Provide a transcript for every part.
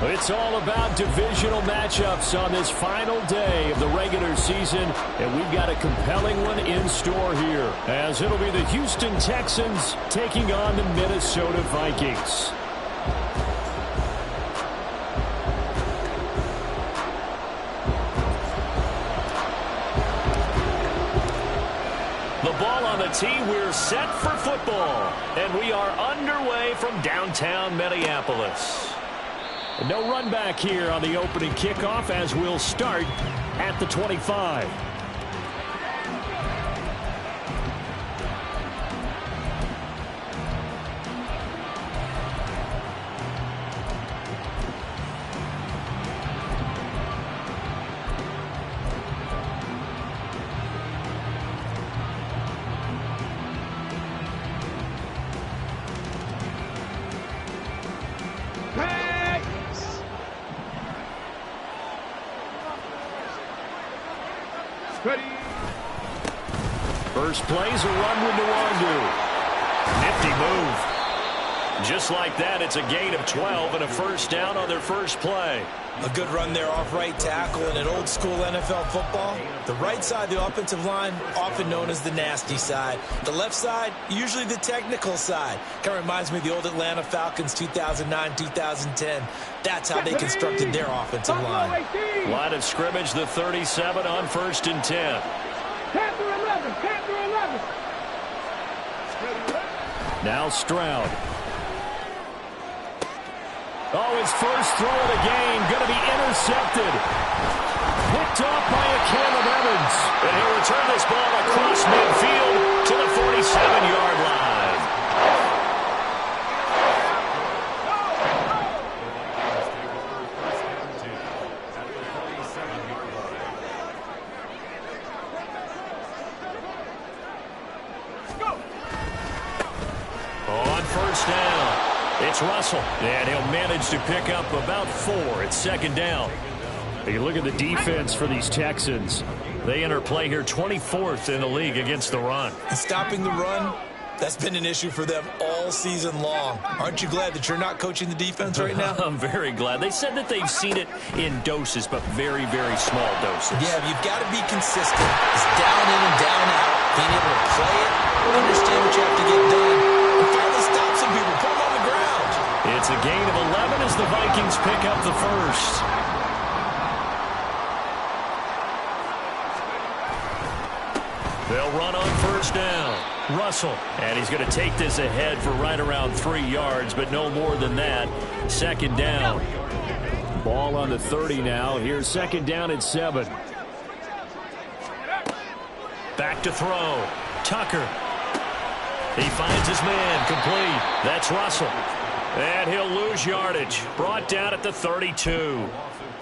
It's all about divisional matchups on this final day of the regular season, and we've got a compelling one in store here, as it'll be the Houston Texans taking on the Minnesota Vikings. The ball on the tee, we're set for football, and we are underway from downtown Minneapolis. No run back here on the opening kickoff as we'll start at the 25. First play's a run with Nwangu. Nifty move. Just like that, it's a gain of 12 and a first down on their first play. A good run there off right tackle in an old school NFL football. The right side, the offensive line, often known as the nasty side. The left side, usually the technical side. Kind of reminds me of the old Atlanta Falcons 2009-2010. That's how they constructed their offensive line. Line of scrimmage, the 37 on 1st and 10. Now Stroud. Oh, his first throw of the game going to be intercepted. Picked off by a Caleb Evans. And he'll return this ball across midfield to the 47-yard line. On first down. It's Russell, and he'll manage to pick up about 4 at second down. You look at the defense for these Texans. They enter play here 24th in the league against the run. And stopping the run, that's been an issue for them all season long. Aren't you glad that you're not coaching the defense right now? I'm very glad. They said that they've seen it in doses, but very, very small doses. Yeah, you've got to be consistent. It's down in and down out. Being able to play it, understand what you have to get done, and finally stop some people, put them on the ground. It's a gain of 11 as the Vikings pick up the first. They'll run on first down. Russell, and he's going to take this ahead for right around 3 yards, but no more than that. Second down. Ball on the 30 now. Here's second down at 7. Back to throw. Tucker. He finds his man. Complete. That's Russell. And he'll lose yardage. Brought down at the 32.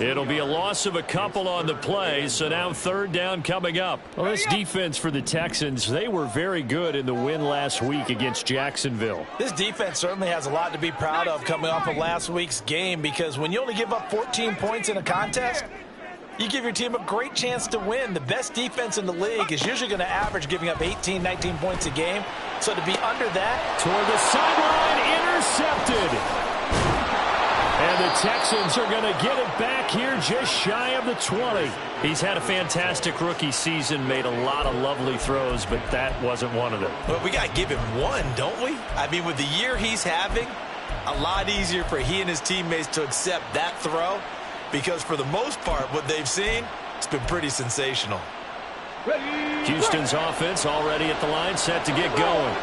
It'll be a loss of a couple on the play, so now third down coming up. Well, this defense for the Texans, they were very good in the win last week against Jacksonville. This defense certainly has a lot to be proud of coming off of last week's game, because when you only give up 14 points in a contest, you give your team a great chance to win. The best defense in the league is usually going to average giving up 18, 19 points a game. So to be under that. Toward the sideline, intercepted. And the Texans are going to get it back here just shy of the 20. He's had a fantastic rookie season, made a lot of lovely throws, but that wasn't one of them. Well, we got to give him one, don't we? I mean, with the year he's having, a lot easier for he and his teammates to accept that throw, because for the most part, what they've seen, it's been pretty sensational. Houston's offense already at the line, set to get going.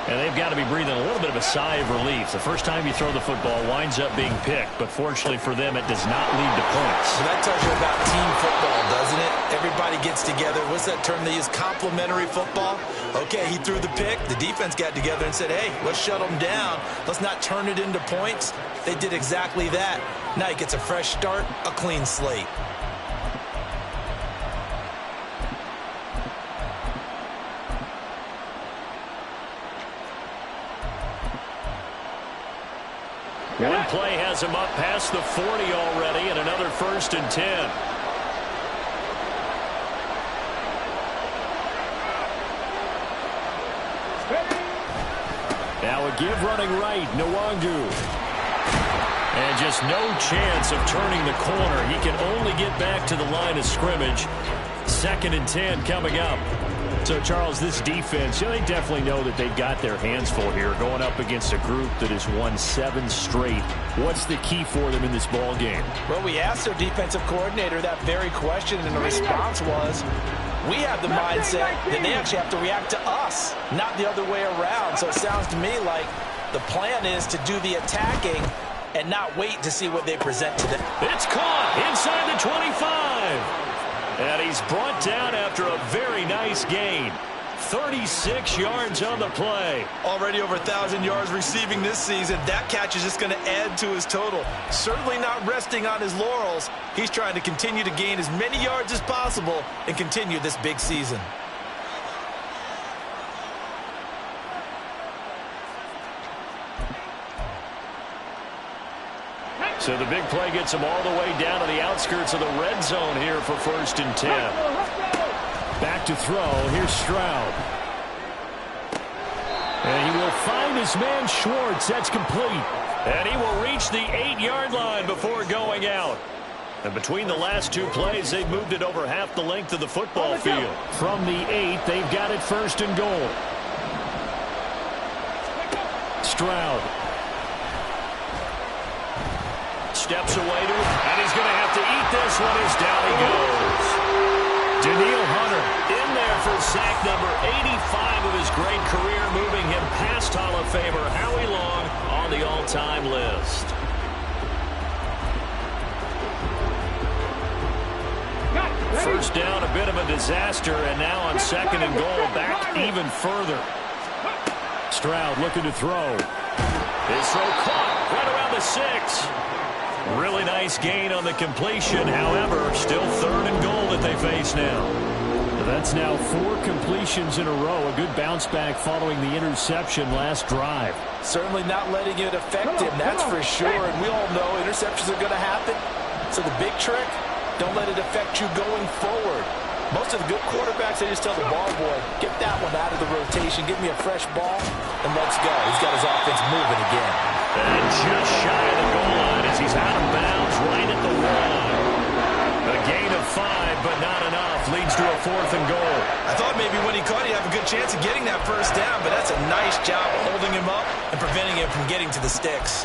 And they've got to be breathing a little bit of a sigh of relief. The first time you throw the football winds up being picked, but fortunately for them, it does not lead to points. So that tells you about team football, doesn't it? Everybody gets together. What's that term they use? Complementary football. Okay, he threw the pick. The defense got together and said, hey, let's shut them down. Let's not turn it into points. They did exactly that. Now he gets a fresh start, a clean slate. One play has him up past the 40 already, and another 1st and 10. Now a give running right, Nwangu. And just no chance of turning the corner. He can only get back to the line of scrimmage. 2nd and 10 coming up. So, Charles, this defense, they definitely know that they've got their hands full here going up against a group that has won 7 straight. What's the key for them in this ball game? Well, we asked their defensive coordinator that very question, and the response was, we have the mindset that they actually have to react to us, not the other way around. So it sounds to me like the plan is to do the attacking and not wait to see what they present to them. It's caught inside the 25. And he's brought down after a very nice gain. 36 yards on the play. Already over 1,000 yards receiving this season. That catch is just going to add to his total. Certainly not resting on his laurels. He's trying to continue to gain as many yards as possible and continue this big season. So the big play gets him all the way down to the outskirts of the red zone here for 1st and 10. Back to throw. Here's Stroud. And he will find his man Schwartz. That's complete. And he will reach the 8-yard line before going out. And between the last 2 plays, they've moved it over half the length of the football field. From the 8, they've got it 1st and goal. Stroud. Steps away to him, and he's going to have to eat this one as down he goes. Daniil Hunter in there for sack number 85 of his great career, moving him past Hall of Famer Howie Long on the all-time list. First down, a bit of a disaster, and now on 2nd and goal, back even further. Stroud looking to throw. His throw caught right around the 6. Really nice gain on the completion. However, still 3rd and goal that they face now. That's now 4 completions in a row. A good bounce back following the interception last drive. Certainly not letting it affect him, that's for sure. And we all know interceptions are going to happen. So the big trick, don't let it affect you going forward. Most of the good quarterbacks, they just tell the ball boy, get that one out of the rotation, give me a fresh ball, and let's go. He's got his offense moving again. And just shy of the goal line as he's out of bounds right at the 1. A gain of 5, but not enough. Leads to a 4th and goal. I thought maybe when he caught it, he'd have a good chance of getting that first down, but that's a nice job of holding him up and preventing him from getting to the sticks.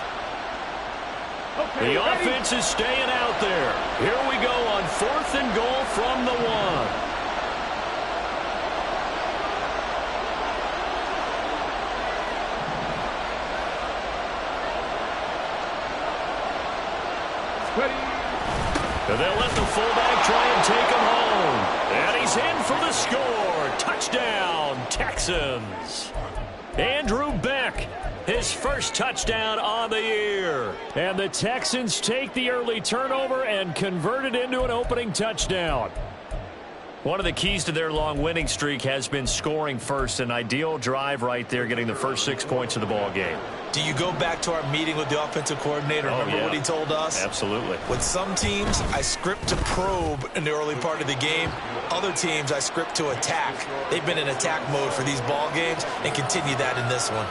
The offense is staying out there. Here we go on 4th and goal from the 1. They'll let the fullback try and take him home. And he's in for the score. Touchdown, Texans. Andrew Beck, his first touchdown on the year. And the Texans take the early turnover and convert it into an opening touchdown. One of the keys to their long winning streak has been scoring first. An ideal drive right there, getting the first 6 points of the ball game. Do you go back to our meeting with the offensive coordinator? Remember what he told us? Absolutely. With some teams, I script to probe in the early part of the game. Other teams, I script to attack. They've been in attack mode for these ball games and continue that in this one.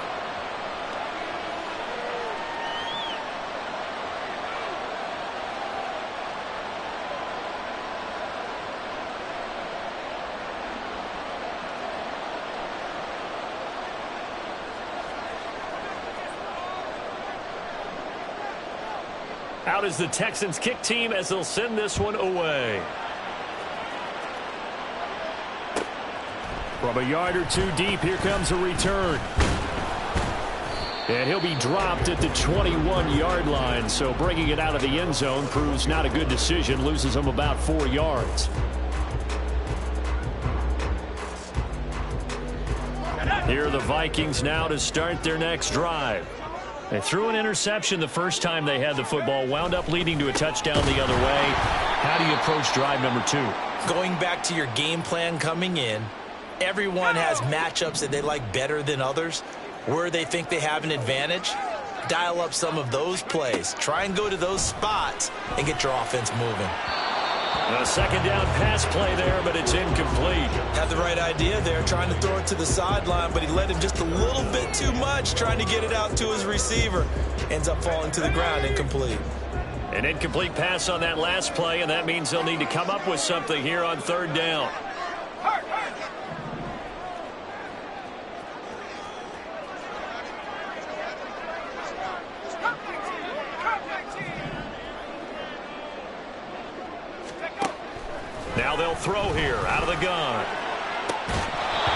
Out is the Texans kick team as they'll send this one away. From a yard or 2 deep, here comes a return. And he'll be dropped at the 21-yard line, so bringing it out of the end zone proves not a good decision, loses him about 4 yards. Here are the Vikings now to start their next drive. They threw an interception the first time they had the football, wound up leading to a touchdown the other way. How do you approach drive number 2? Going back to your game plan coming in, everyone has matchups that they like better than others. Where they think they have an advantage, dial up some of those plays. Try and go to those spots and get your offense moving. A second down pass play there, but it's incomplete. Had the right idea there, trying to throw it to the sideline, but he led him just a little bit too much, trying to get it out to his receiver. Ends up falling to the ground, incomplete. An incomplete pass on that last play, and that means they'll need to come up with something here on third down. Now they'll throw here out of the gun.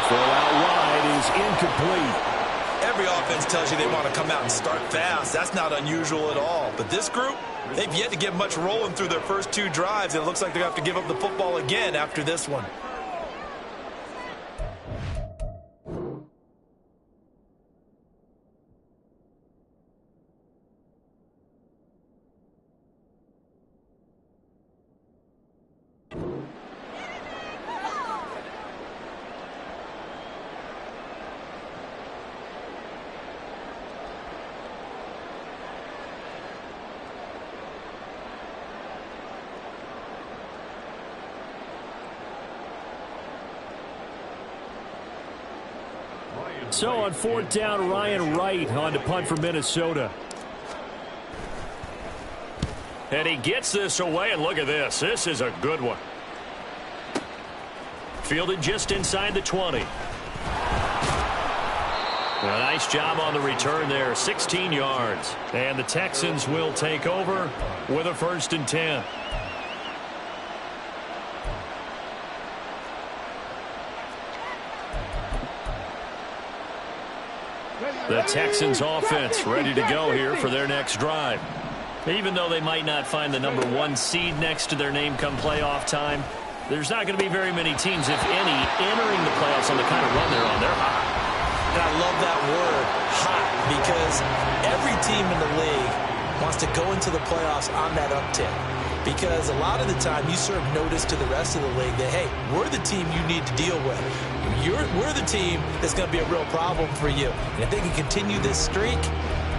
Throw out wide is incomplete. Every offense tells you they want to come out and start fast. That's not unusual at all. But this group, they've yet to get much rolling through their first two drives. It looks like they're going to have to give up the football again after this one. So on fourth down, Ryan Wright on to punt for Minnesota. And he gets this away, and look at this. This is a good one. Fielded just inside the 20. A nice job on the return there, 16 yards. And the Texans will take over with a 1st and 10. The Texans offense ready to go here for their next drive. Even though they might not find the number 1 seed next to their name come playoff time, there's not going to be very many teams, if any, entering the playoffs on the kind of run they're on. They're hot. And I love that word, hot, because every team in the league wants to go into the playoffs on that uptick. Because a lot of the time you serve notice to the rest of the league that, hey, we're the team you need to deal with. We're the team that's going to be a real problem for you. And if they can continue this streak,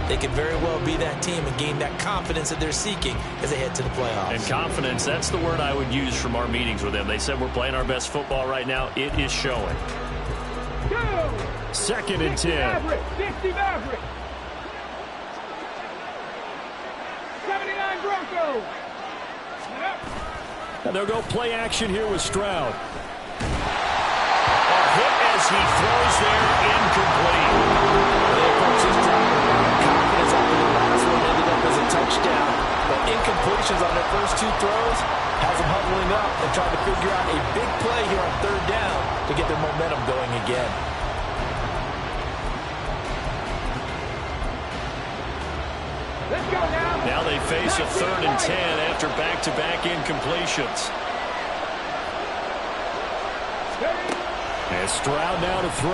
they could very well be that team and gain that confidence that they're seeking as they head to the playoffs. And confidence, that's the word I would use from our meetings with them. They said we're playing our best football right now. It is showing. 2nd and 10. Maverick, 60 Maverick. 79 Broncos. And they'll go play action here with Stroud. A hit as he throws there, incomplete. They approach this drive with a lot of confidence after the last one ended up as a touchdown. But incompletions on their first 2 throws has them huddling up and trying to figure out a big play here on third down to get their momentum going again. Let's go now. Now they face a 3rd and 10 after back-to-back incompletions. And Stroud now to throw.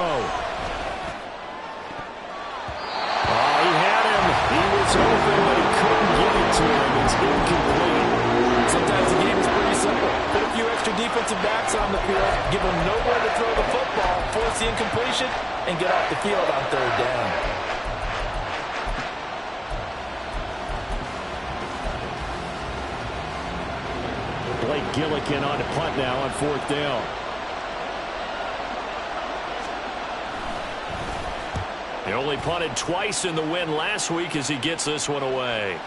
Oh, he had him. He was open, but he couldn't get it to him. It's incomplete. Sometimes the game is pretty simple. Put a few extra defensive backs on the field, give them nowhere to throw the football, force the incompletion, and get off the field on third down. Blake Gillikin on to punt now on 4th down. He only punted twice in the win last week as he gets this one away.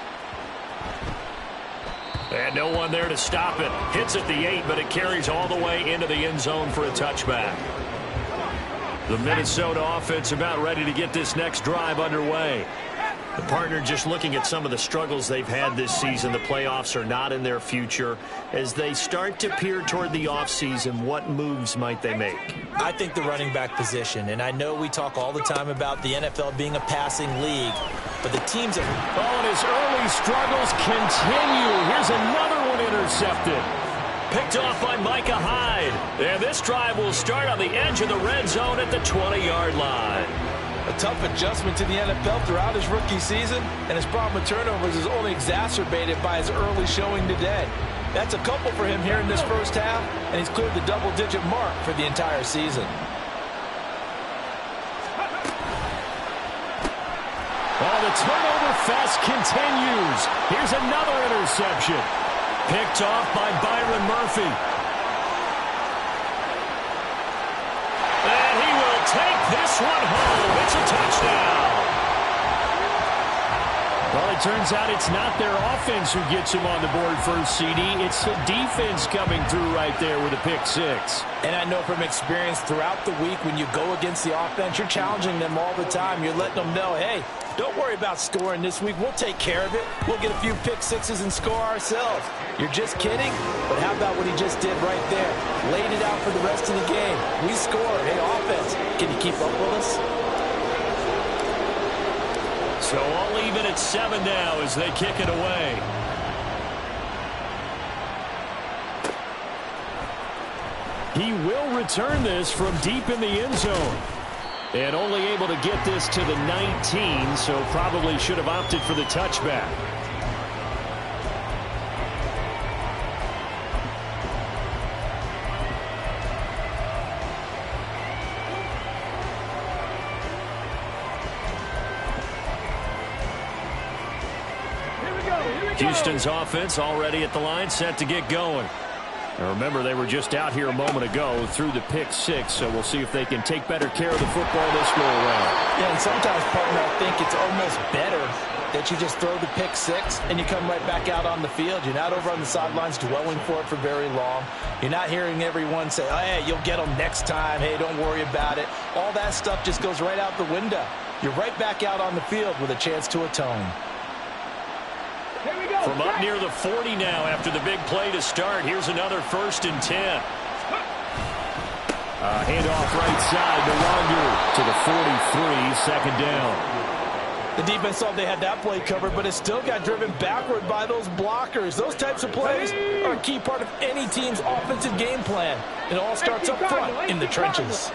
And no one there to stop it. Hits at the 8, but it carries all the way into the end zone for a touchback. The Minnesota offense about ready to get this next drive underway. The partner just looking at some of the struggles they've had this season. The playoffs are not in their future. As they start to peer toward the offseason, what moves might they make? I think the running back position, and I know we talk all the time about the NFL being a passing league, but the teams are... Oh, and his early struggles continue. Here's another one intercepted. Picked off by Micah Hyde. And this drive will start on the edge of the red zone at the 20-yard line. A tough adjustment to the NFL throughout his rookie season, and his problem with turnovers is only exacerbated by his early showing today. That's a couple for him here in this first half, and he's cleared the double-digit mark for the entire season. Oh, the turnover fest continues. Here's another interception. Picked off by Byron Murphy. And he will take this one home. It's a touchdown. Well, it turns out it's not their offense who gets him on the board first, CD. It's the defense coming through right there with a pick six. And I know from experience throughout the week when you go against the offense, you're challenging them all the time. You're letting them know, hey, don't worry about scoring this week. We'll take care of it. We'll get a few pick sixes and score ourselves. You're just kidding? But how about what he just did right there? Laid it out for the rest of the game. We scored. Hey, offense, can you keep up with us? So all even at 7 now as they kick it away. He will return this from deep in the end zone. And only able to get this to the 19, so probably should have opted for the touchback. Houston's offense already at the line, set to get going. Now remember, they were just out here a moment ago through the pick six, so we'll see if they can take better care of the football this go around. Yeah, and sometimes, partner, I think it's almost better that you just throw the pick six and you come right back out on the field. You're not over on the sidelines dwelling for it for very long. You're not hearing everyone say, oh, hey, you'll get them next time. Hey, don't worry about it. All that stuff just goes right out the window. You're right back out on the field with a chance to atone. From up near the 40 now after the big play to start. Here's another 1st and 10. Handoff right side to Wandu to the 43, second down. The defense thought they had that play covered, but it still got driven backward by those blockers. Those types of plays are a key part of any team's offensive game plan. It all starts up front in the trenches.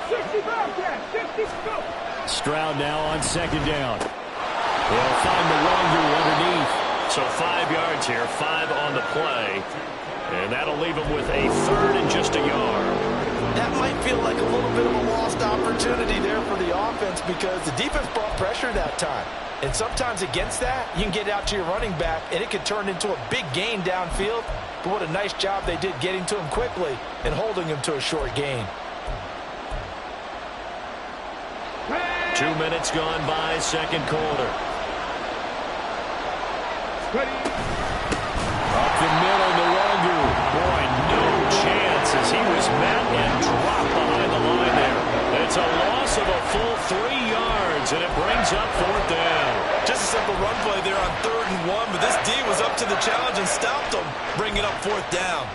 65, Stroud now on second down. They'll find the Wandu underneath. So 5 yards here, 5 on the play. And that'll leave them with a 3rd and just a yard. That might feel like a little bit of a lost opportunity there for the offense because the defense brought pressure that time. And sometimes against that, you can get out to your running back, and it can turn into a big gain downfield. But what a nice job they did getting to him quickly and holding him to a short gain. 2 minutes gone by, second quarter. Up the middle, Nwangu. Boy, no chance as he was met and dropped behind the line there. It's a loss of a full 3 yards, and it brings up 4th down. Just a simple run play there on 3rd and 1, but this D was up to the challenge and stopped him, bringing up 4th down.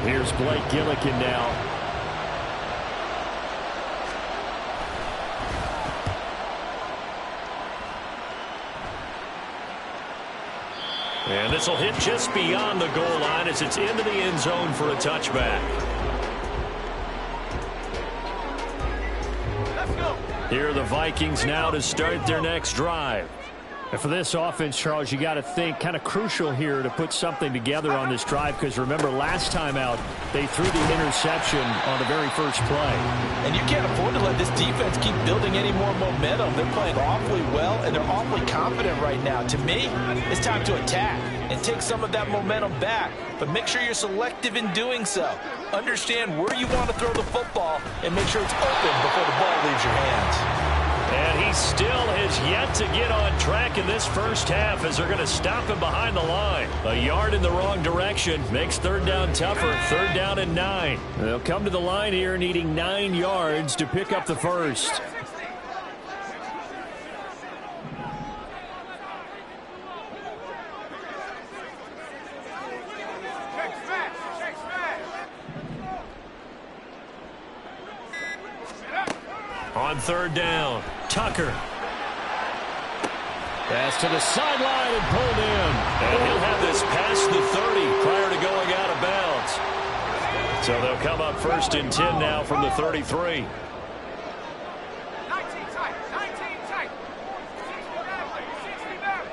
Here's Blake Gillikin now. And this will hit just beyond the goal line as it's into the end zone for a touchback. let's go. Here are the Vikings now to start their next drive. And for this offense, Charles, you got to think kind of crucial here to put something together on this drive because remember last time out they threw the interception on the very first play. And you can't afford to let this defense keep building any more momentum. They're playing awfully well and they're awfully confident right now. To me, it's time to attack and take some of that momentum back. But make sure you're selective in doing so. Understand where you want to throw the football and make sure it's open before the ball leaves your hands. And he still has yet to get on track in this first half as they're going to stop him behind the line. A yard in the wrong direction makes 3rd down tougher. 3rd down and 9. They'll come to the line here needing 9 yards to pick up the first. On 3rd down, Tucker. Pass to the sideline and pulled in. And he'll have this past the 30 prior to going out of bounds. So they'll come up 1st and 10 now from the 33. 19 tight, 19 tight. 60 back.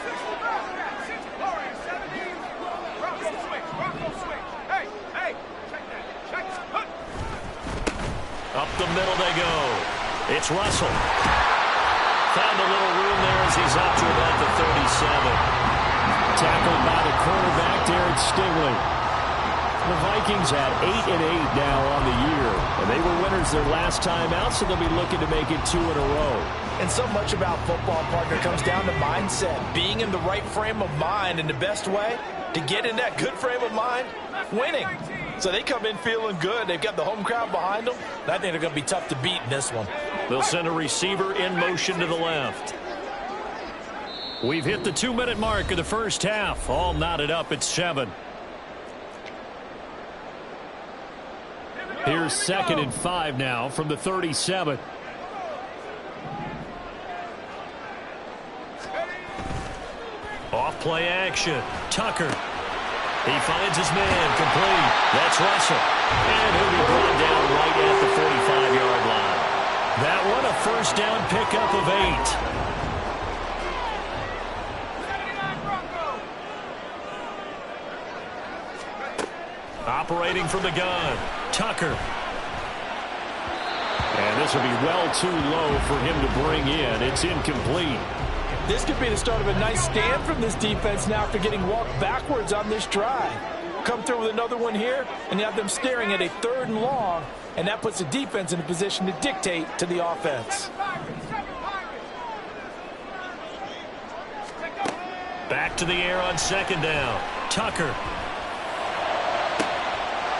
60 Warriors, 17. Bronco switch. Hey, check that. Check. Up the middle they go. It's Russell. Found a little room there as he's up to about the 37. Tackled by the quarterback, Derek Stingley. The Vikings had 8-8 now on the year, and they were winners their last time out, so they'll be looking to make it 2 in a row. And so much about football, partner, comes down to mindset. Being in the right frame of mind, and the best way to get in that good frame of mind, winning. So they come in feeling good. They've got the home crowd behind them. And I think they're going to be tough to beat in this one. They'll send a receiver in motion to the left. We've hit the 2-minute mark of the first half. All knotted up at 7. Here's 2nd and 5 now from the 37. Off play action. Tucker. He finds his man complete. That's Russell. And he'll be brought down right at the 45-yard line. That one a first down pickup of 8. Operating from the gun, Tucker. And this will be well too low for him to bring in. It's incomplete. This could be the start of a nice stand from this defense now after getting walked backwards on this drive. Come through with another one here, and you have them staring at a 3rd and long, and that puts the defense in a position to dictate to the offense. Back to the air on 2nd down. Tucker.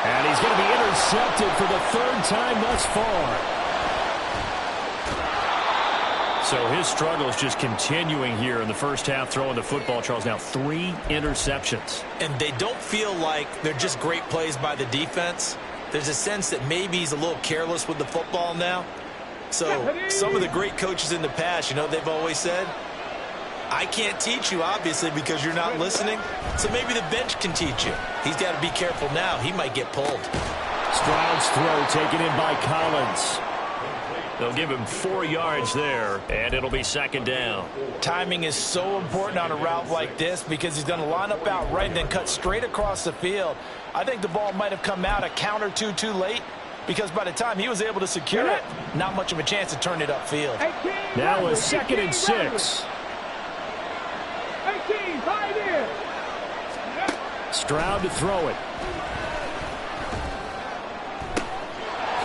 And he's going to be intercepted for the 3rd time thus far. So his struggle is just continuing here in the first half, throwing the football, Charles. Now 3 interceptions. And they don't feel like they're just great plays by the defense. There's a sense that maybe he's a little careless with the football now. So some of the great coaches in the past, you know, they've always said, I can't teach you, obviously, because you're not listening. So maybe the bench can teach you. He's got to be careful now. He might get pulled. Stroud's throw taken in by Collins. They'll give him 4 yards there, and it'll be 2nd down. Timing is so important on a route like this because he's going to line up out right and then cut straight across the field. I think the ball might have come out a count or two too late because by the time he was able to secure it, not much of a chance to turn it upfield. Now a 2nd and 6. Stroud to throw it.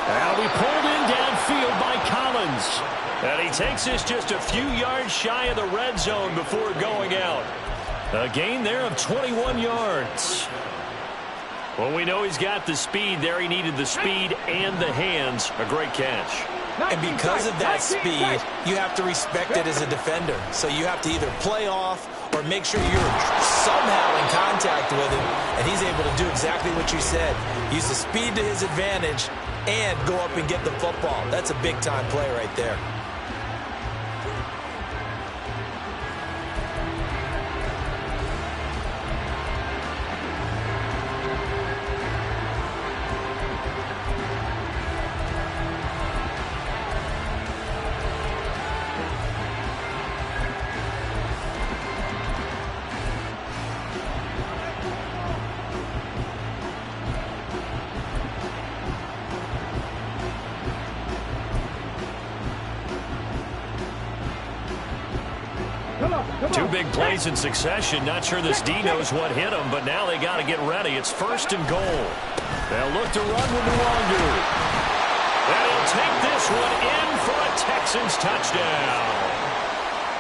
That'll be pulled in downfield by Collins. And he takes this just a few yards shy of the red zone before going out. A gain there of 21 yards. Well, we know he's got the speed there. He needed the speed and the hands. A great catch. And because of that speed, you have to respect it as a defender. So you have to either play off or make sure you're somehow in contact with him. And he's able to do exactly what you said. Use the speed to his advantage and go up and get the football. That's a big-time play right there. Two big plays in succession. Not sure this D knows what hit him, but now they got to get ready. It's 1st and goal. They'll look to run with Nwangu. And he'll take this one in for a Texans touchdown.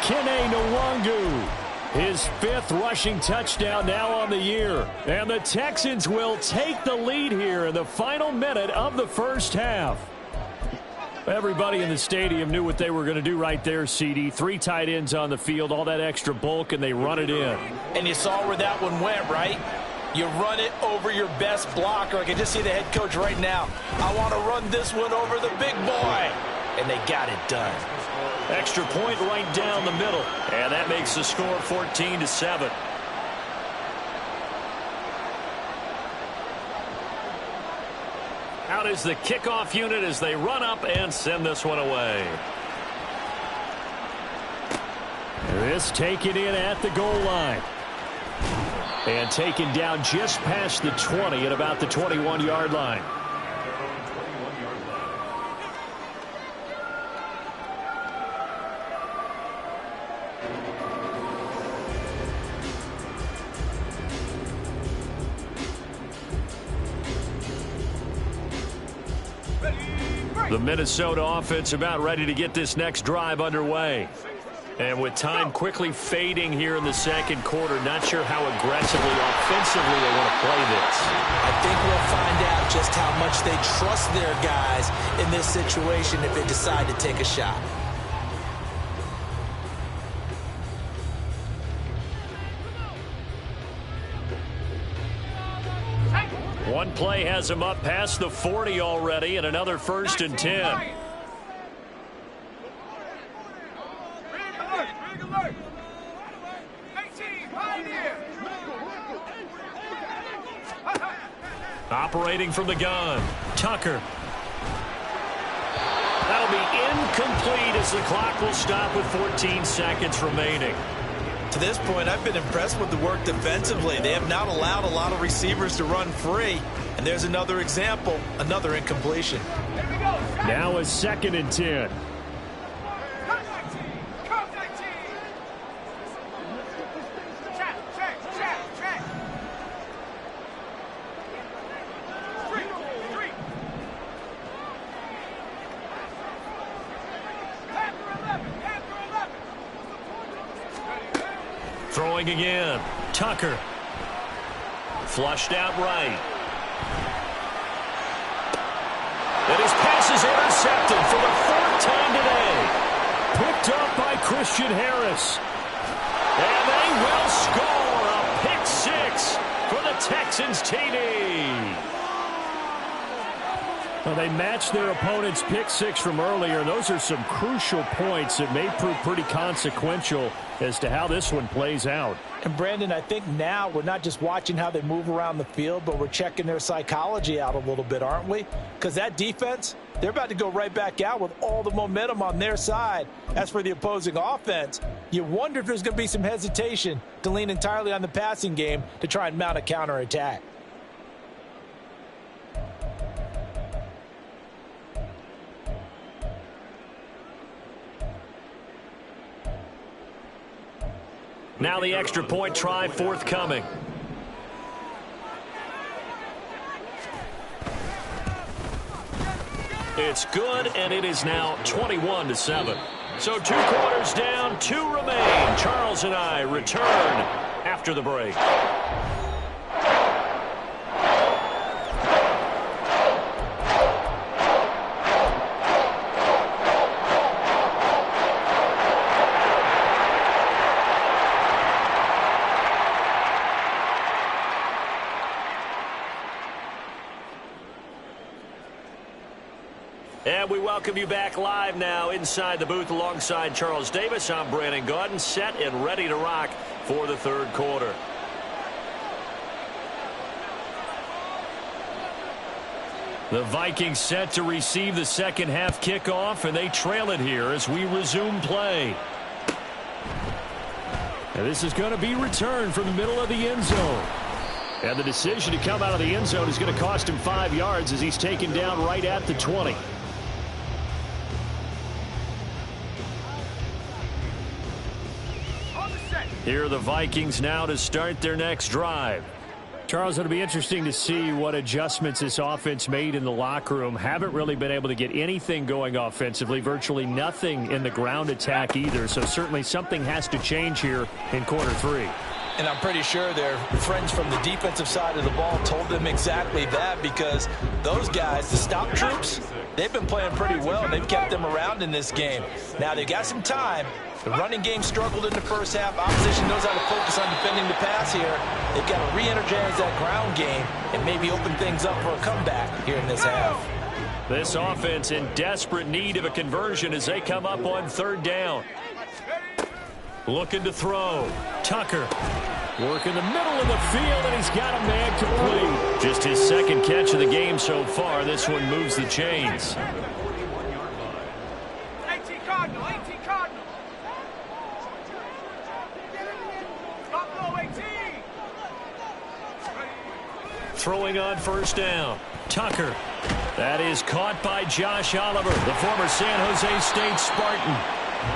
Kene Nwangu, his 5th rushing touchdown now on the year. And the Texans will take the lead here in the final minute of the first half. Everybody in the stadium knew what they were going to do right there, CD. 3 tight ends on the field, all that extra bulk, and they run it in. And you saw where that one went, right? You run it over your best blocker. I can just see the head coach right now. I want to run this one over the big boy. And they got it done. Extra point right down the middle. And that makes the score 14-7. Out is the kickoff unit as they run up and send this one away. This taken in at the goal line. And taken down just past the 20 at about the 21-yard line. The Minnesota offense about ready to get this next drive underway. And with time quickly fading here in the second quarter, not sure how aggressively, offensively they want to play this. I think we'll find out just how much they trust their guys in this situation if they decide to take a shot. One play has him up past the 40 already, and another 1st and 10. Operating from the gun, Tucker. That'll be incomplete as the clock will stop with 14 seconds remaining. To this point, I've been impressed with the work defensively. They have not allowed a lot of receivers to run free. And there's another example, another incompletion. Now a 2nd and 10. Throwing again, Tucker. Flushed out right. And his pass is intercepted for the 4th time today. Picked up by Christian Harris. And they will score a pick 6 for the Texans TD. Well, they matched their opponent's pick 6 from earlier. Those are some crucial points that may prove pretty consequential as to how this one plays out. And Brandon, I think now we're not just watching how they move around the field, but we're checking their psychology out a little bit, aren't we? Because that defense, they're about to go right back out with all the momentum on their side. As for the opposing offense, you wonder if there's going to be some hesitation to lean entirely on the passing game to try and mount a counterattack. Now the extra point try forthcoming. It's good, and it is now 21-7. So 2 quarters down, 2 remain. Charles and I return after the break. And we welcome you back live now inside the booth alongside Charles Davis. I'm Brandon Gaudin, set and ready to rock for the 3rd quarter. The Vikings set to receive the second half kickoff, and they trail it here as we resume play. And this is going to be returned from the middle of the end zone. And the decision to come out of the end zone is going to cost him 5 yards as he's taken down right at the 20. Here are the Vikings now to start their next drive. Charles, it'll be interesting to see what adjustments this offense made in the locker room. Haven't really been able to get anything going offensively, virtually nothing in the ground attack either. So certainly something has to change here in quarter 3. And I'm pretty sure their friends from the defensive side of the ball told them exactly that, because those guys, the stop troops, they've been playing pretty well. They've kept them around in this game. Now they've got some time. The running game struggled in the first half. Opposition knows how to focus on defending the pass here. They've got to re-energize that ground game and maybe open things up for a comeback here in this half. This offense in desperate need of a conversion as they come up on 3rd down. Looking to throw. Tucker. Work in the middle of the field, and he's got a man complete. Just his 2nd catch of the game so far. This one moves the chains. 18 Cardinal, 18 Cardinal. Buffalo 18. Throwing on 1st down. Tucker. That is caught by Josh Oliver, the former San Jose State Spartan.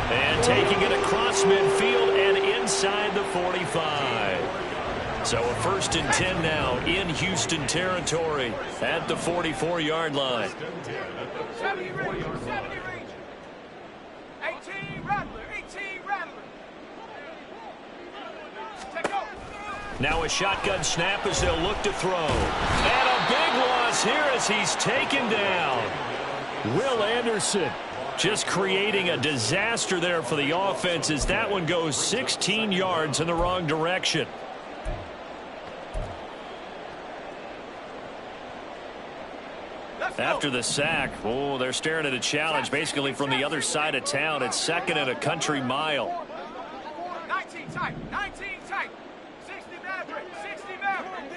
And taking it across midfield and inside the 45. So a 1st and 10 now in Houston territory at the 44-yard line. 70 range, 70 range. 18 Rattler, 18 Rattler. Take off. Now a shotgun snap as they'll look to throw. And a big loss here as he's taken down. Will Anderson just creating a disaster there for the offense as that one goes 16 yards in the wrong direction. After the sack, oh, they're staring at a challenge basically from the other side of town. It's 2nd and a country mile. 19 tight, 19 tight. 60 Maverick, 60 Maverick.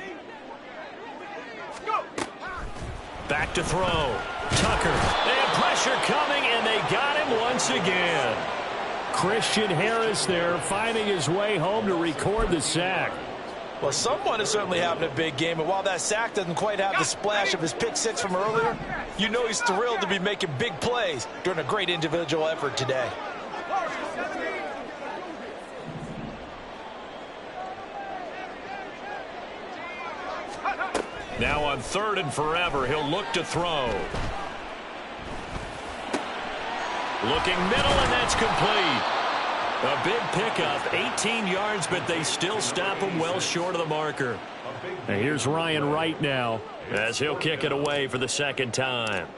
Go. Back to throw. Tucker. They have pressure coming, and they got him once again. Christian Harris there finding his way home to record the sack. Well, someone is certainly having a big game, and while that sack doesn't quite have the splash of his pick 6 from earlier, you know he's thrilled to be making big plays during a great individual effort today. Now on 3rd and forever, he'll look to throw. Looking middle, and that's complete. A big pickup, 18 yards, but they still stop him well short of the marker. And here's Ryan Wright now as he'll kick it away for the 2nd time.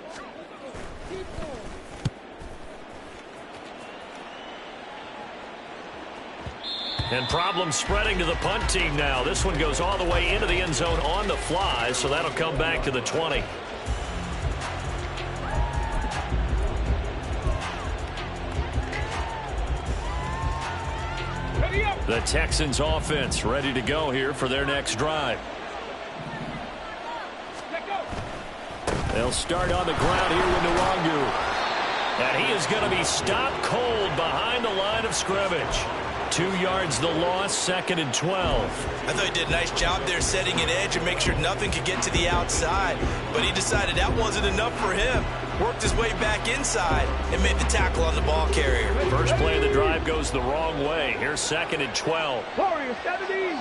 And problems spreading to the punt team now. This one goes all the way into the end zone on the fly, so that'll come back to the 20. The Texans offense ready to go here for their next drive. They'll start on the ground here with Nwangu. And he is going to be stopped cold behind the line of scrimmage. 2 yards the loss, 2nd and 12. I thought he did a nice job there setting an edge and make sure nothing could get to the outside. But he decided that wasn't enough for him. Worked his way back inside and made the tackle on the ball carrier. First play of the drive goes the wrong way. Here's 2nd and 12. Warrior 70.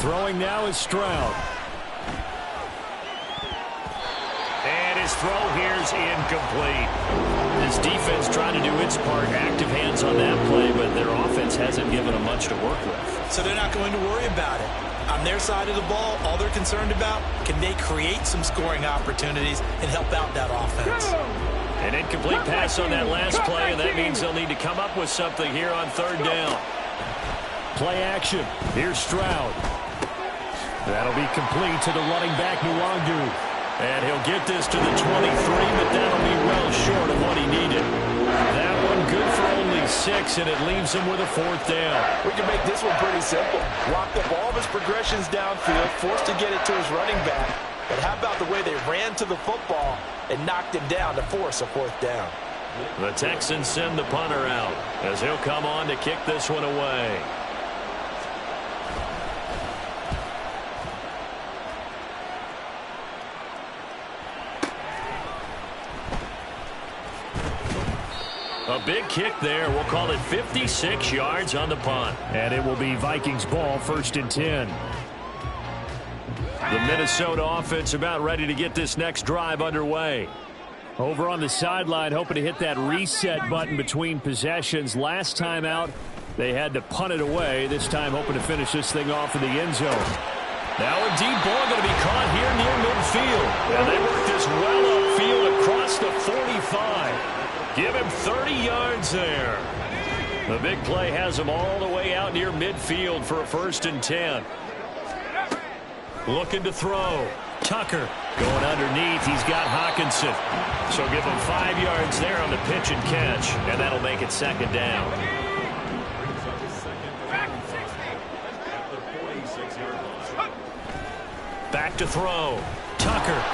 Throwing now is Stroud. And his throw here's incomplete. This defense trying to do its part. Active hands on that play, but their offense hasn't given them much to work with. So they're not going to worry about it. On their side of the ball, all they're concerned about, can they create some scoring opportunities and help out that offense? An incomplete pass on that last play, and that means they'll need to come up with something here on 3rd down. Play action. Here's Stroud. That'll be complete to the running back, Nwangu. And he'll get this to the 23, but that'll be well short of what he needed. That one good for only 6, and it leaves him with a 4th down. We can make this one pretty simple. Locked up all of his progressions downfield, forced to get it to his running back. But how about the way they ran to the football and knocked him down to force a 4th down? The Texans send the punter out as he'll come on to kick this one away. A big kick there. We'll call it 56 yards on the punt. And it will be Vikings ball, 1st and 10. The Minnesota offense about ready to get this next drive underway. Over on the sideline, hoping to hit that reset button between possessions. Last time out, they had to punt it away. This time hoping to finish this thing off in the end zone. Now a deep ball going to be caught here near midfield. And they work this well upfield across the 45. Give him 30 yards there. The big play has him all the way out near midfield for a 1st and 10. Looking to throw. Tucker going underneath. He's got Hawkinson. So give him 5 yards there on the pitch and catch. And that'll make it 2nd down. Back to throw. Tucker.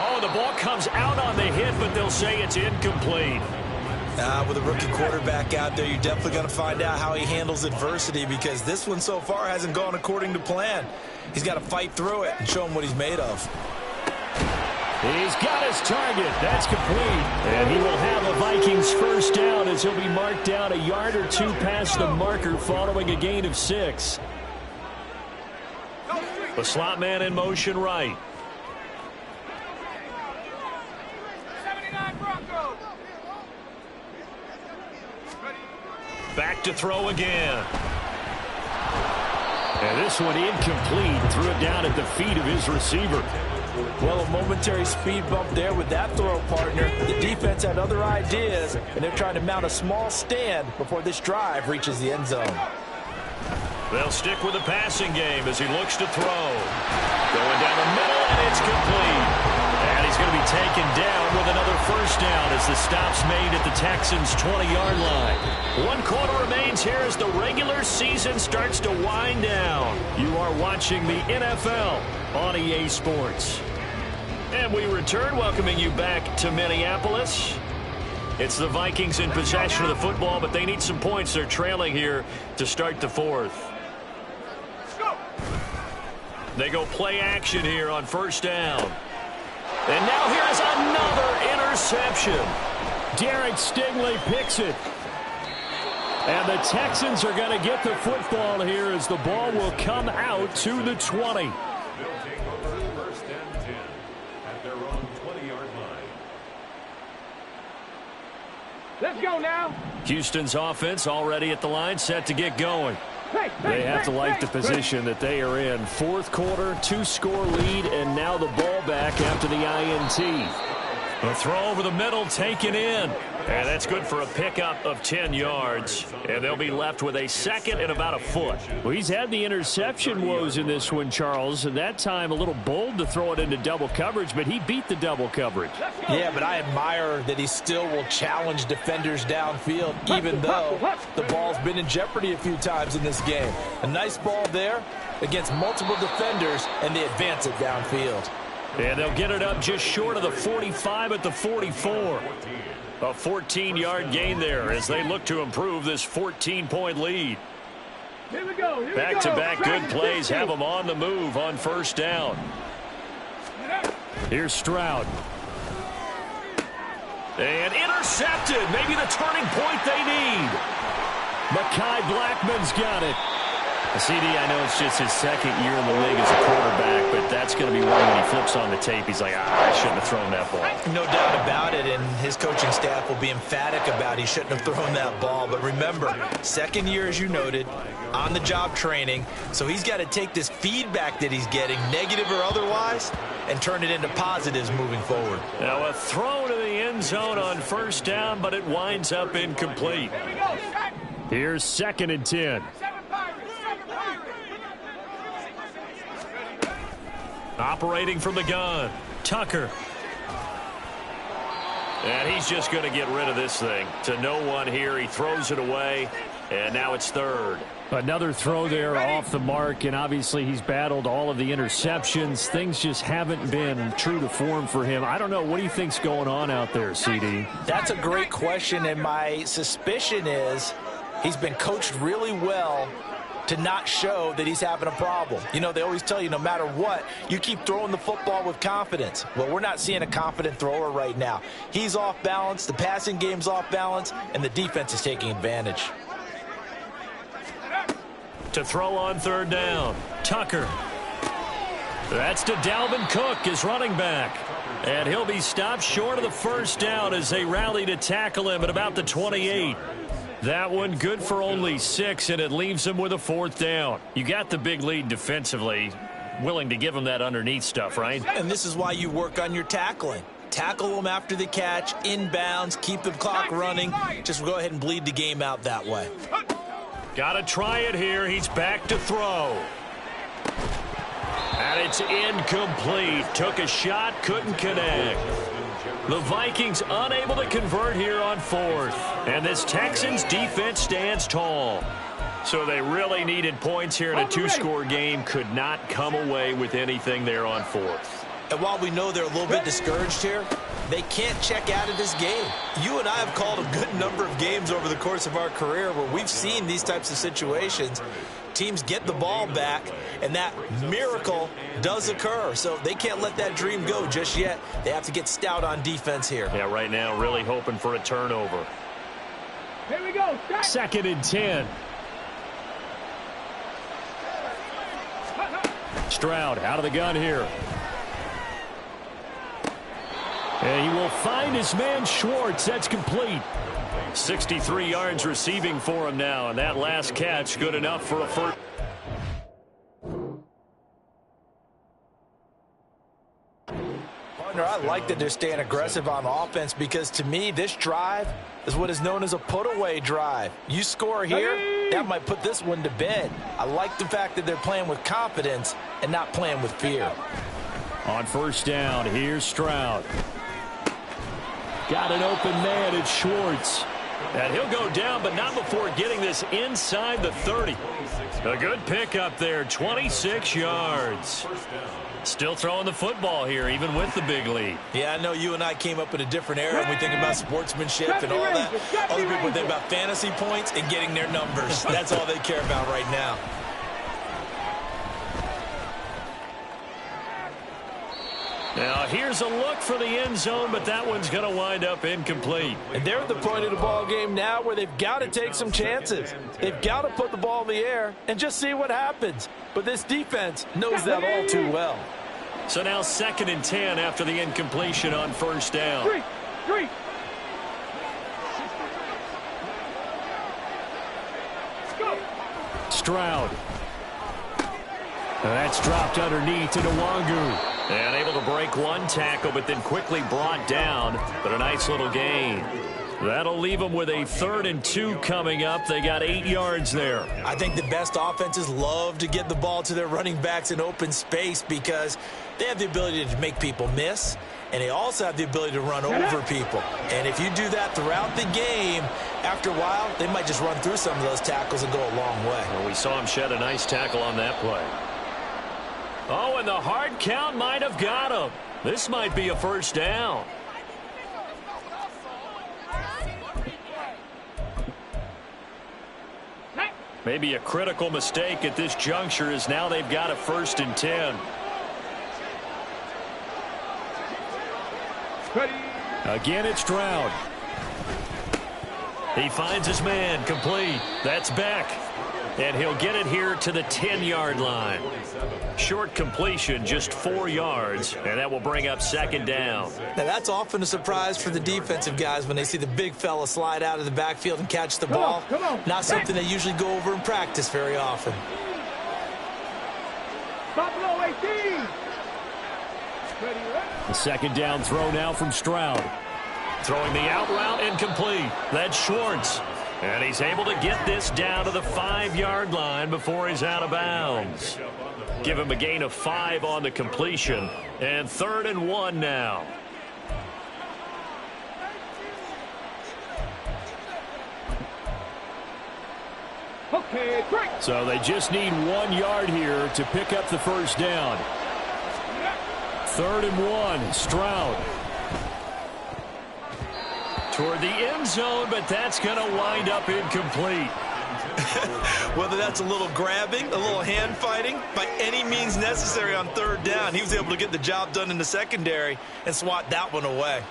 Oh, the ball comes out on the hit, but they'll say it's incomplete. With a rookie quarterback out there, you're definitely going to find out how he handles adversity, because this one so far hasn't gone according to plan. He's got to fight through it and show him what he's made of. He's got his target. That's complete. And he will have a Vikings first down as he'll be marked down a yard or two past the marker following a gain of 6. The slot man in motion right. 79 Broncos. Back to throw again. And this one incomplete. Threw it down at the feet of his receiver. Well, a momentary speed bump there with that throw, partner. The defense had other ideas, and they're trying to mount a small stand before this drive reaches the end zone. They'll stick with the passing game as he looks to throw. Going down the middle, and it's complete. And he's going to be taken down with another first down as the stop's made at the Texans' 20-yard line. 1 quarter remains here as the regular season starts to wind down. You are watching the NFL on EA Sports. And we return, welcoming you back to Minneapolis. It's the Vikings in possession of the football, but they need some points. They're trailing here to start the 4th. They go play action here on first down. And now here's another interception. Derek Stingley picks it. And the Texans are going to get the football here as the ball will come out to the 20. They'll take over first and 10 at their own 20-yard line. Let's go now. Houston's offense already at the line, set to get going. They have to like the position that they are in. 4th quarter, 2-score lead, and now the ball back after the INT. The throw over the middle taken in. And that's good for a pickup of 10 yards. And they'll be left with a second and about a foot. Well, he's had the interception woes in this one, Charles. And that time a little bold to throw it into double coverage, but he beat the double coverage. Yeah, but I admire that he still will challenge defenders downfield, even though the ball's been in jeopardy a few times in this game. A nice ball there against multiple defenders, and they advance it downfield. And they'll get it up just short of the 45 at the 44. A 14-yard gain there as they look to improve this 14-point lead. Here we go. Back-to-back good plays have them on the move on first down. Here's Stroud. And intercepted. Maybe the turning point they need. Mekhi Blackman's got it. CD, I know it's just his second year in the league as a quarterback, but that's going to be one when he flips on the tape. He's like, I shouldn't have thrown that ball. No doubt about it, and his coaching staff will be emphatic about he shouldn't have thrown that ball. But remember, second year, as you noted, on-the-job training, so he's got to take this feedback that he's getting, negative or otherwise, and turn it into positives moving forward. Now a throw to the end zone on first down, but it winds up incomplete. Here's 2nd and 10. Operating from the gun, Tucker. And he's just going to get rid of this thing. To no one here, he throws it away, and now it's 3rd. Another throw there off the mark, and obviously he's battled all of the interceptions. Things just haven't been true to form for him. I don't know. What do you think's going on out there, CD? That's a great question, and my suspicion is he's been coached really well to not show that he's having a problem. You know, they always tell you no matter what, you keep throwing the football with confidence. Well, we're not seeing a confident thrower right now. He's off balance, the passing game's off balance, and the defense is taking advantage. To throw on 3rd down, Tucker. That's to Dalvin Cook, his running back. And he'll be stopped short of the first down as they rally to tackle him at about the 28. That one good for only 6, and it leaves him with a 4th down. You got the big lead defensively, willing to give him that underneath stuff, right? And this is why you work on your tackling. Tackle them after the catch, inbounds, keep the clock running. Just go ahead and bleed the game out that way. Got to try it here. He's back to throw. And it's incomplete. Took a shot, couldn't connect. The Vikings unable to convert here on 4th. And this Texans defense stands tall. So they really needed points here in a 2-score game. Could not come away with anything there on 4th. And while we know they're a little bit discouraged here, they can't check out of this game. You and I have called a good number of games over the course of our career where we've seen these types of situations. Teams get the ball back, and that miracle does occur. So they can't let that dream go just yet. They have to get stout on defense here. Yeah, right now really hoping for a turnover. Here we go. Second and 10. Stroud out of the gun here. And he will find his man Schwartz. That's complete. 63 yards receiving for him now, and that last catch good enough for a first. Partner, I like that they're staying aggressive on offense because to me this drive is what is known as a put-away drive. You score here, that might put this one to bed. I like the fact that they're playing with confidence and not playing with fear. On first down, here's Stroud. Got an open man, it's Schwartz. And he'll go down, but not before getting this inside the 30. A good pickup there, 26 yards. Still throwing the football here, even with the big lead. Yeah, I know you and I came up in a different era, and we think about sportsmanship and all that. Other people think about fantasy points and getting their numbers. That's all they care about right now. Now, here's a look for the end zone, but that one's going to wind up incomplete. And they're at the point of the ball game now where they've got to take some chances. They've got to put the ball in the air and just see what happens. But this defense knows that all too well. So now 2nd and 10 after the incompletion on first down. Three. Let's go. Stroud. That's dropped underneath to Nwangu. And able to break one tackle, but then quickly brought down. But a nice little gain. That'll leave them with a 3rd and 2 coming up. They got 8 yards there. I think the best offenses love to get the ball to their running backs in open space because they have the ability to make people miss, and they also have the ability to run over people. And if you do that throughout the game, after a while, they might just run through some of those tackles and go a long way. Well, we saw him shed a nice tackle on that play. Oh, and the hard count might have got him. This might be a first down. Maybe a critical mistake at this juncture as now they've got a 1st and 10. Again, it's Stroud. He finds his man, complete. That's Beck. And he'll get it here to the 10-yard line. Short completion, just 4 yards, and that will bring up 2nd down. Now, that's often a surprise for the defensive guys when they see the big fella slide out of the backfield and catch the ball. Come on. Not something they usually go over in practice very often. Buffalo 18. The 2nd down throw now from Stroud. Throwing the out route incomplete. That's Schwartz. And he's able to get this down to the 5-yard line before he's out of bounds. Give him a gain of 5 on the completion. And 3rd and 1 now. Okay, great. So they just need 1 yard here to pick up the first down. 3rd and 1, Stroud. Toward the end zone, but that's going to wind up incomplete. Whether that's a little grabbing, a little hand fighting, by any means necessary on 3rd down, he was able to get the job done in the secondary and swat that one away.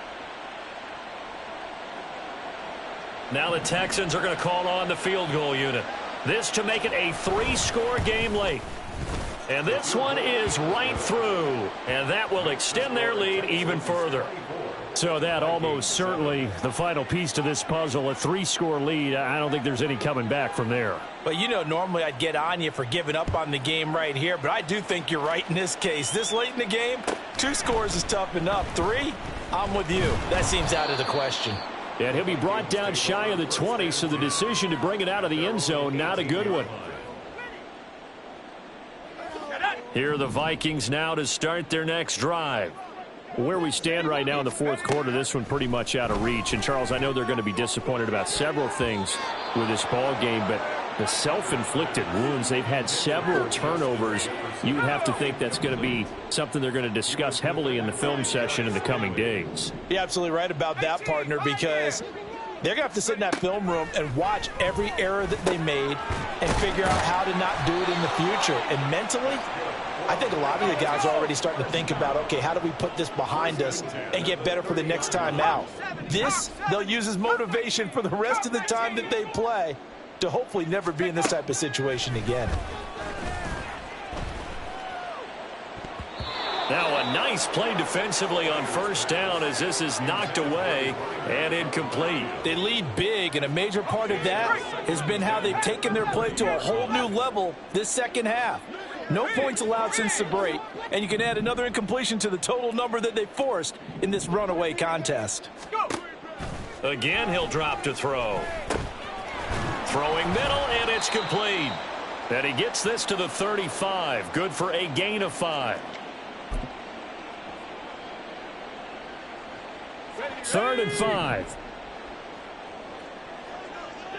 Now the Texans are going to call on the field goal unit. This to make it a 3-score game late. And this one is right through, and that will extend their lead even further. So that almost certainly the final piece to this puzzle, a 3-score lead. I don't think there's any coming back from there. Well, you know, normally I'd get on you for giving up on the game right here, but I do think you're right in this case. This late in the game, 2 scores is tough enough. 3, I'm with you. That seems out of the question. And he'll be brought down shy of the 20, so the decision to bring it out of the end zone, not a good one. Here are the Vikings now to start their next drive. Where we stand right now in the 4th quarter, this one pretty much out of reach. And, Charles, I know they're going to be disappointed about several things with this ball game, but the self-inflicted wounds. They've had several turnovers. You would have to think that's going to be something they're going to discuss heavily in the film session in the coming days. You're absolutely right about that, partner, because they're going to have to sit in that film room and watch every error that they made and figure out how to not do it in the future. And mentally, I think a lot of the guys are already starting to think about, okay, how do we put this behind us and get better for the next time out? This, they'll use as motivation for the rest of the time that they play to hopefully never be in this type of situation again. Now a nice play defensively on first down as this is knocked away and incomplete. They lead big, and a major part of that has been how they've taken their play to a whole new level this second half. No points allowed since the break, and you can add another incompletion to the total number that they forced in this runaway contest. Again, he'll drop to throw. Throwing middle, and it's complete. And he gets this to the 35. Good for a gain of 5. 3rd and 5.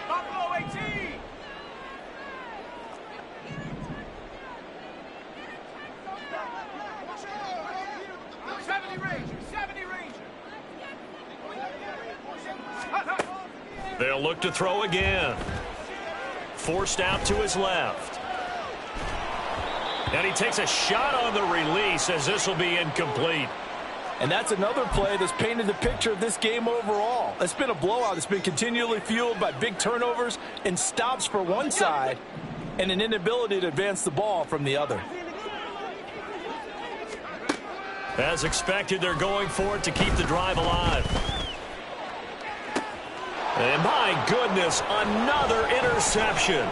Buffalo 18. They'll look to throw again. Forced out to his left. And he takes a shot on the release as this will be incomplete. And that's another play that's painted the picture of this game overall. It's been a blowout. It's been continually fueled by big turnovers and stops for one side and an inability to advance the ball from the other. As expected, they're going for it to keep the drive alive. And my goodness, another interception.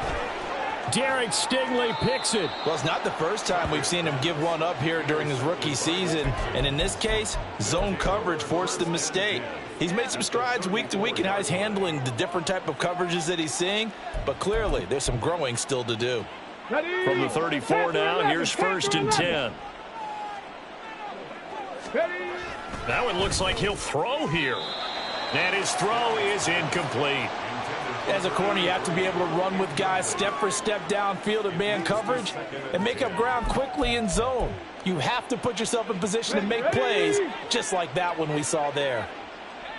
Derek Stingley picks it. Well, it's not the first time we've seen him give one up here during his rookie season. And in this case, zone coverage forced the mistake. He's made some strides week to week in how he's handling the different type of coverages that he's seeing. But clearly, there's some growing still to do. From the 34 now, here's 1st and 10. Now it looks like he'll throw here. And his throw is incomplete. As a corner, you have to be able to run with guys step for step downfield in man coverage and make up ground quickly in zone. You have to put yourself in position to make plays just like that one we saw there.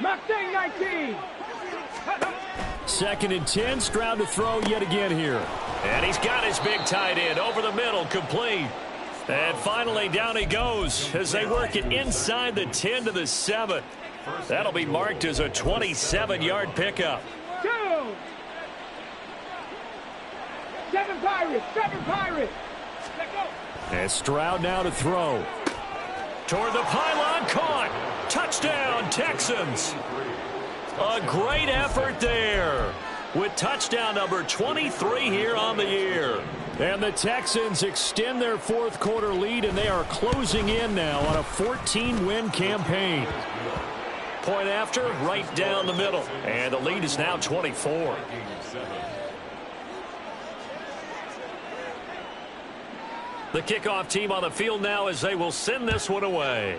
19. 2nd and 10. Stroud to throw yet again here. And he's got his big tight end over the middle, complete. And finally down he goes as they work it inside the 10 to the 7. That'll be marked as a 27-yard pickup. 7 Pirates. And Stroud now to throw. Toward the pylon, caught. Touchdown, Texans. A great effort there with touchdown number 23 here on the year. And the Texans extend their 4th quarter lead, and they are closing in now on a 14-win campaign. Point after, right down the middle. And the lead is now 24. The kickoff team on the field now as they will send this one away.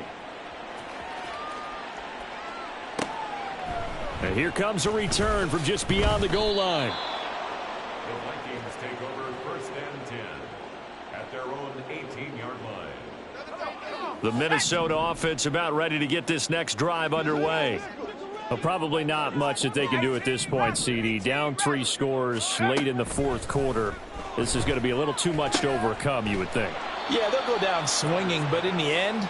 And here comes a return from just beyond the goal line. The Vikings take over 1st and 10 at their own 18-yard line. The Minnesota offense about ready to get this next drive underway. Well, probably not much that they can do at this point, CD. Down 3 scores late in the 4th quarter. This is going to be a little too much to overcome, you would think. Yeah, they'll go down swinging, but in the end,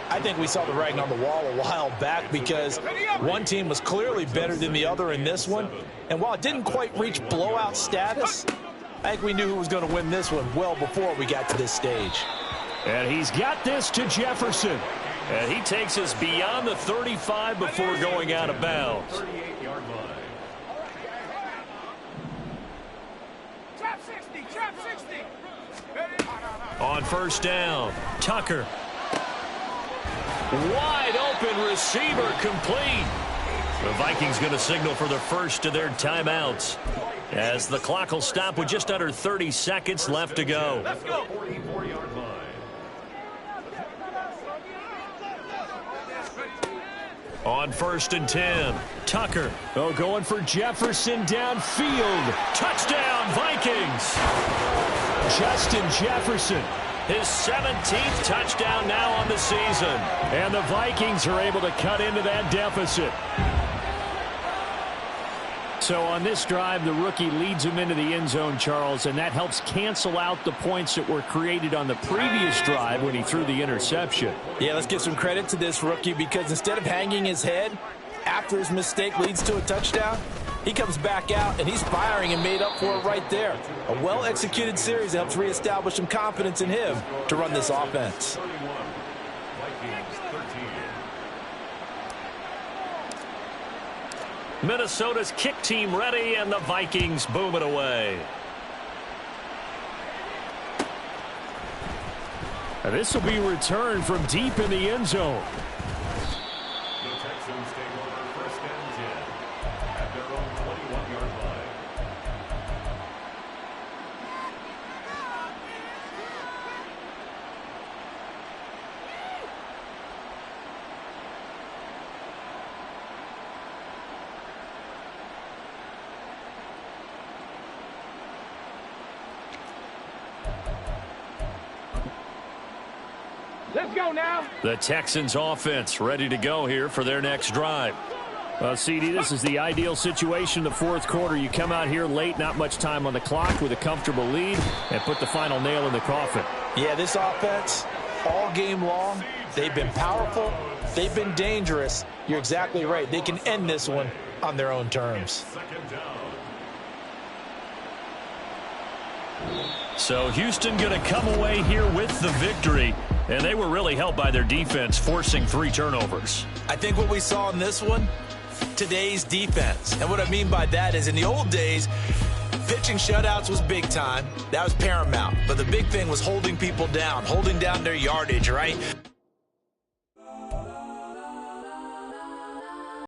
I think we saw the writing on the wall a while back because one team was clearly better than the other in this one. And while it didn't quite reach blowout status, I think we knew who was going to win this one well before we got to this stage. And he's got this to Jefferson. And he takes us beyond the 35 before going out of bounds. 38-yard line. Trap 60. On first down, Tucker. Wide open receiver, complete. The Vikings going to signal for the first of their timeouts as the clock will stop with just under 30 seconds left to go. Let's go. 44-yard line. On 1st and 10, Tucker. Oh, going for Jefferson downfield. Touchdown, Vikings. Justin Jefferson. His 17th touchdown now on the season. And the Vikings are able to cut into that deficit. So on this drive, the rookie leads him into the end zone, Charles, and that helps cancel out the points that were created on the previous drive when he threw the interception. Yeah, let's give some credit to this rookie because instead of hanging his head after his mistake leads to a touchdown, he comes back out and he's firing and made up for it right there. A well-executed series that helps reestablish some confidence in him to run this offense. Minnesota's kick team ready, and the Vikings boom it away. And this will be returned from deep in the end zone. The Texans take over 1st and 10 at their own 21-yard line. Let's go now. The Texans offense ready to go here for their next drive. Well, CD, this is the ideal situation in the fourth quarter. You come out here late, not much time on the clock with a comfortable lead, and put the final nail in the coffin. Yeah, this offense, all game long, they've been powerful, they've been dangerous. You're exactly right. They can end this one on their own terms. So Houston going to come away here with the victory, and they were really helped by their defense forcing 3 turnovers. I think what we saw in this one, today's defense. And what I mean by that is in the old days, pitching shutouts was big time. That was paramount. But the big thing was holding people down, holding down their yardage, right?